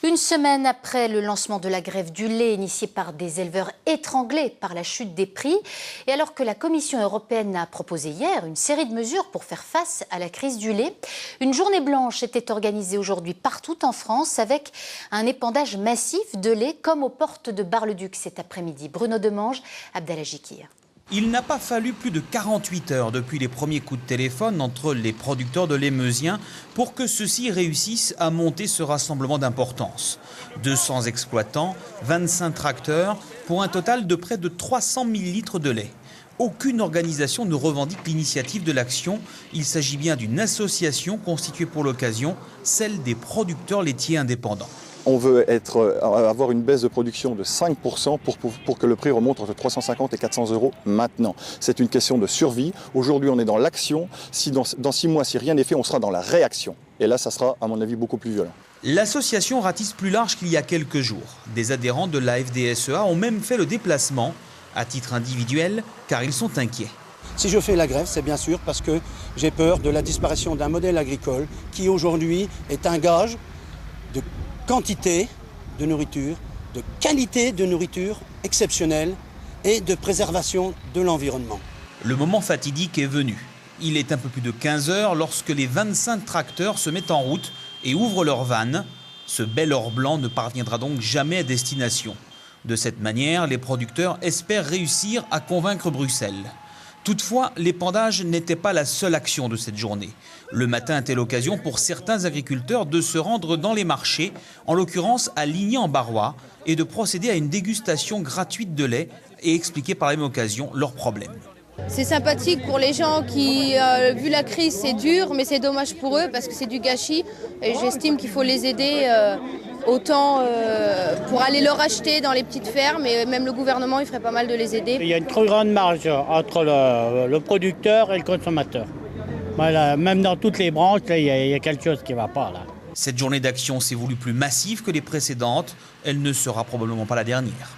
Une semaine après le lancement de la grève du lait initiée par des éleveurs étranglés par la chute des prix, et alors que la Commission européenne a proposé hier une série de mesures pour faire face à la crise du lait, une journée blanche était organisée aujourd'hui partout en France avec un épandage massif de lait comme aux portes de Bar-le-Duc cet après-midi. Bruno Demange, Abdallah Jikir. Il n'a pas fallu plus de 48 heures depuis les premiers coups de téléphone entre les producteurs de lait meusien pour que ceux-ci réussissent à monter ce rassemblement d'importance. 200 exploitants, 25 tracteurs, pour un total de près de 300 000 litres de lait. Aucune organisation ne revendique l'initiative de l'action. Il s'agit bien d'une association constituée pour l'occasion, celle des producteurs laitiers indépendants. On veut avoir une baisse de production de 5% pour que le prix remonte entre 350 et 400 euros maintenant. C'est une question de survie. Aujourd'hui, on est dans l'action. Si dans 6 mois, si rien n'est fait, on sera dans la réaction. Et là, ça sera, à mon avis, beaucoup plus violent. L'association ratisse plus large qu'il y a quelques jours. Des adhérents de la FDSEA ont même fait le déplacement, à titre individuel, car ils sont inquiets. Si je fais la grève, c'est bien sûr parce que j'ai peur de la disparition d'un modèle agricole qui aujourd'hui est un gage de quantité de nourriture, de qualité de nourriture exceptionnelle et de préservation de l'environnement. Le moment fatidique est venu. Il est un peu plus de 15 heures lorsque les 25 tracteurs se mettent en route et ouvrent leurs vannes. Ce bel or blanc ne parviendra donc jamais à destination. De cette manière, les producteurs espèrent réussir à convaincre Bruxelles. Toutefois, l'épandage n'était pas la seule action de cette journée. Le matin était l'occasion pour certains agriculteurs de se rendre dans les marchés, en l'occurrence à Ligny-en-Barrois, et de procéder à une dégustation gratuite de lait et expliquer par la même occasion leurs problèmes. C'est sympathique pour les gens qui, vu la crise, c'est dur, mais c'est dommage pour eux parce que c'est du gâchis. Et j'estime qu'il faut les aider autant pour aller leur acheter dans les petites fermes. Et même le gouvernement, il ferait pas mal de les aider. Il y a une trop grande marge entre le producteur et le consommateur. Voilà, même dans toutes les branches, il y a quelque chose qui ne va pas là. Cette journée d'action s'est voulue plus massive que les précédentes. Elle ne sera probablement pas la dernière.